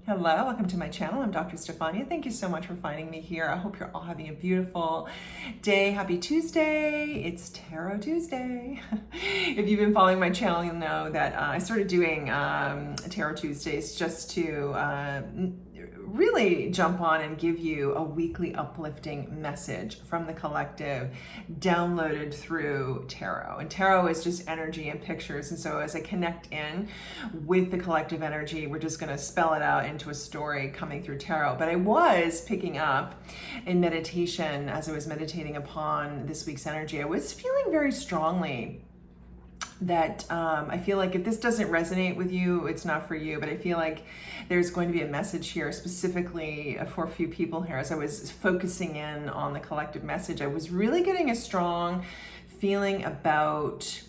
Hello, welcome to my channel. I'm Dr. Stefania. Thank you so much for finding me here. I hope you're all having a beautiful day. Happy Tuesday. It's Tarot Tuesday. If you've been following my channel, you'll know that I started doing Tarot Tuesdays just to really jump on and give you a weekly uplifting message from the collective downloaded through tarot. And tarot is just energy and pictures. And so as I connect in with the collective energy, we're just going to spell it out into a story coming through tarot. But I was picking up in meditation, as I was meditating upon this week's energy, I was feeling very strongly that I feel like if this doesn't resonate with you, it's not for you. But I feel like there's going to be a message here specifically for a few people here. As I was focusing in on the collective message, I was really getting a strong feeling about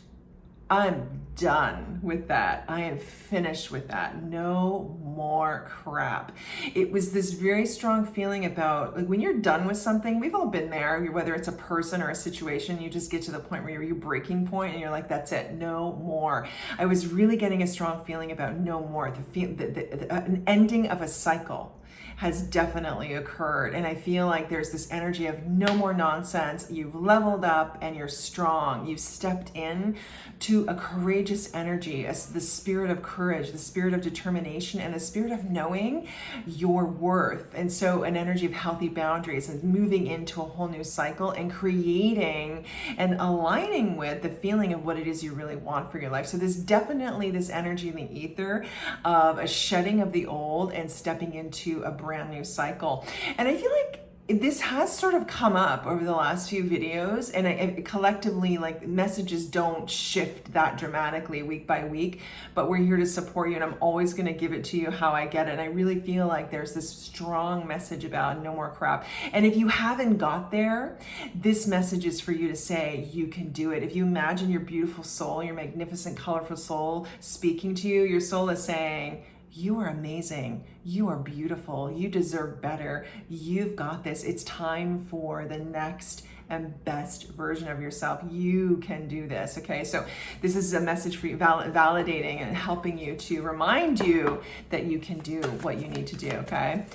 I'm done with that. I am finished with that. No more crap. It was this very strong feeling about, like, when you're done with something, we've all been there, whether it's a person or a situation, you just get to the point where you're your breaking point and you're like, that's it, no more. I was really getting a strong feeling about no more. An ending of a cycle has definitely occurred. And I feel like there's this energy of no more nonsense. You've leveled up and you're strong. You've stepped in to a courageous energy, as the spirit of courage, the spirit of determination, and the spirit of knowing your worth. And so an energy of healthy boundaries and moving into a whole new cycle and creating and aligning with the feeling of what it is you really want for your life. So there's definitely this energy in the ether of a shedding of the old and stepping into a brand new cycle. And I feel like this has sort of come up over the last few videos, and I collectively, like, messages don't shift that dramatically week by week, but we're here to support you, and I'm always going to give it to you how I get it. And I really feel like there's this strong message about no more crap. And if you haven't got there, this message is for you to say you can do it. If you imagine your beautiful soul, your magnificent, colorful soul speaking to you, your soul is saying, you are amazing. You are beautiful. You deserve better. You've got this. It's time for the next and best version of yourself. You can do this. Okay, so this is a message for you, validating and helping you to remind you that you can do what you need to do. Okay,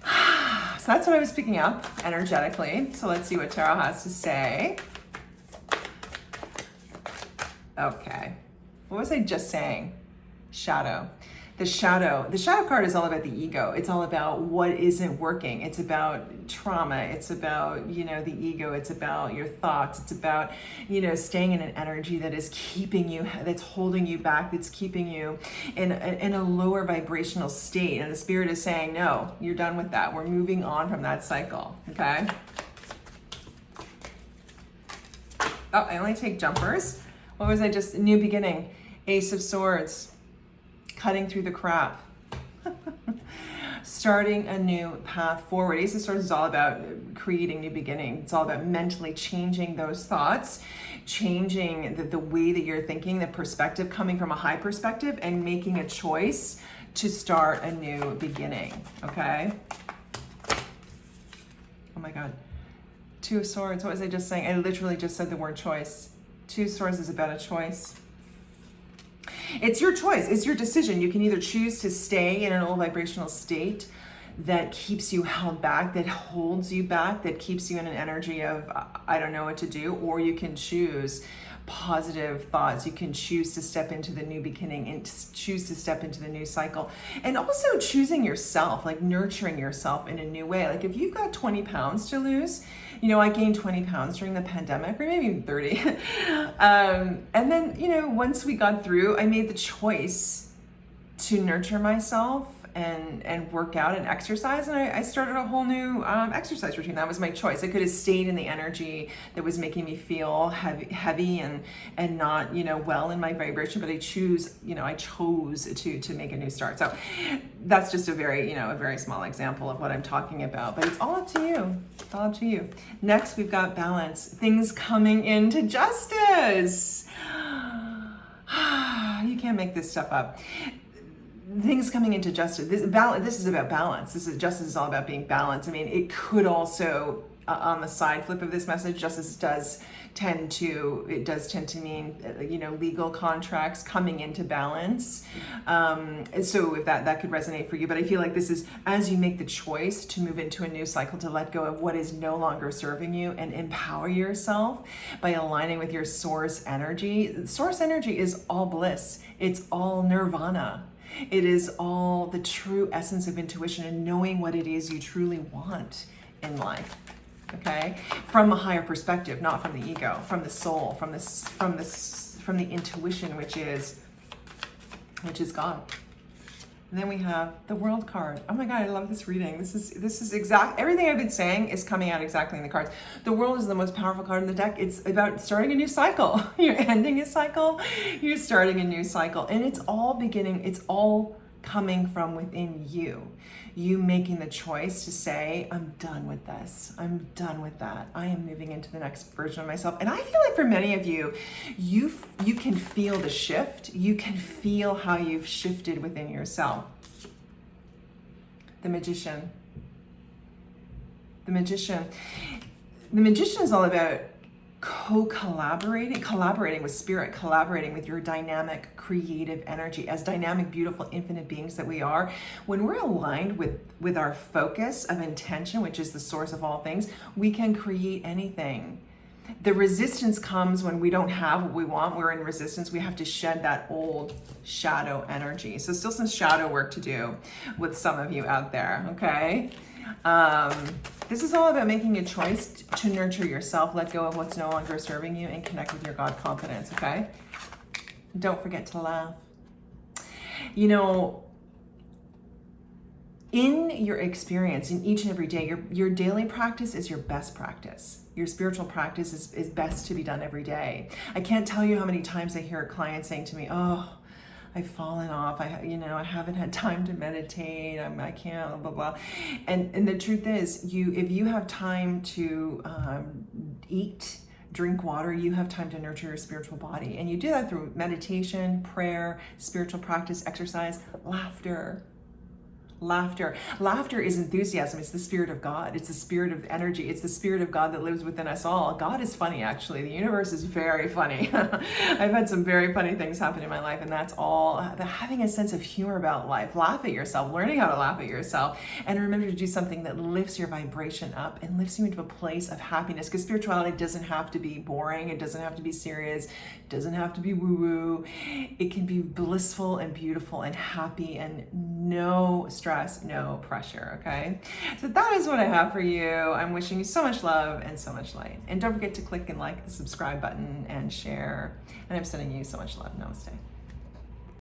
so that's what I was picking up energetically. So let's see what tarot has to say. Okay, what was I just saying? Shadow. The shadow card is all about the ego. It's all about what isn't working. It's about trauma. It's about, the ego. It's about your thoughts. It's about, staying in an energy that is keeping you, that's holding you back, that's keeping you in a lower vibrational state. And the spirit is saying, no, you're done with that. We're moving on from that cycle. Okay. Oh, I only take jumpers. What was I just, new beginning, Ace of Swords. Cutting through the crap. Starting a new path forward. Ace of Swords is all about creating new beginning. It's all about mentally changing those thoughts, changing the way that you're thinking, the perspective, coming from a high perspective and making a choice to start a new beginning, okay? Oh my God. Two of Swords, what was I just saying? I literally just said the word choice. Two of Swords is about a choice. It's your choice. It's your decision. You can either choose to stay in an old vibrational state that keeps you held back, that holds you back, that keeps you in an energy of, I don't know what to do, or you can choose positive thoughts. You can choose to step into the new beginning and choose to step into the new cycle. And also choosing yourself, like nurturing yourself in a new way. Like if you've got 20 pounds to lose, I gained 20 pounds during the pandemic, or maybe even 30. And then, once we got through, I made the choice to nurture myself and work out and exercise. And I started a whole new exercise routine. That was my choice. I could have stayed in the energy that was making me feel heavy and not, well in my vibration, but I chose to make a new start. So that's just a very small example of what I'm talking about, but it's all up to you. It's all up to you. Next, we've got balance. Things coming into justice. You can't make this stuff up. Things coming into justice. This is about balance. Justice is all about being balanced. I mean, it could also on the side flip of this message, justice does tend to mean, legal contracts coming into balance. So if that could resonate for you, but I feel like this is as you make the choice to move into a new cycle, to let go of what is no longer serving you and empower yourself by aligning with your source energy. Source energy is all bliss. It's all nirvana. It is all the true essence of intuition and knowing what it is you truly want in life. Okay, from a higher perspective, not from the ego, from the soul, from the intuition, which is God. And then we have the World card. Oh my God, I love this reading. This is exact. Everything I've been saying is coming out exactly in the cards. The World is the most powerful card in the deck. It's about starting a new cycle. You're ending a cycle. You're starting a new cycle, and it's all beginning. It's all coming from within you. You making the choice to say, I'm done with this. I'm done with that. I am moving into the next version of myself. And I feel like for many of you, you can feel the shift. You can feel how you've shifted within yourself. The Magician. The Magician is all about collaborating with spirit, collaborating with your dynamic, creative energy. As dynamic, beautiful, infinite beings that we are, when we're aligned with our focus of intention, which is the source of all things, we can create anything. The resistance comes when we don't have what we want. We're in resistance. We have to shed that old shadow energy. So still some shadow work to do with some of you out there, okay? This is all about making a choice to nurture yourself, let go of what's no longer serving you, and connect with your God confidence, okay? Don't forget to laugh. In your experience, in each and every day, your daily practice is your best practice. Your spiritual practice is best to be done every day. I can't tell you how many times I hear a client saying to me, oh, I've fallen off. I haven't had time to meditate. I can't, blah, blah, blah. And the truth is, if you have time to eat, drink water, you have time to nurture your spiritual body. And you do that through meditation, prayer, spiritual practice, exercise, laughter. Laughter is enthusiasm. It's the spirit of God. It's the spirit of energy. It's the spirit of God that lives within us all. God is funny, actually. The universe is very funny. I've had some very funny things happen in my life, and that's all having a sense of humor about life. Laugh at yourself, learning how to laugh at yourself, and remember to do something that lifts your vibration up and lifts you into a place of happiness, because spirituality doesn't have to be boring. It doesn't have to be serious. It doesn't have to be woo-woo. It can be blissful and beautiful and happy and no stress, no pressure, okay? So that is what I have for you. I'm wishing you so much love and so much light. And don't forget to click and like the subscribe button and share. And I'm sending you so much love. Namaste.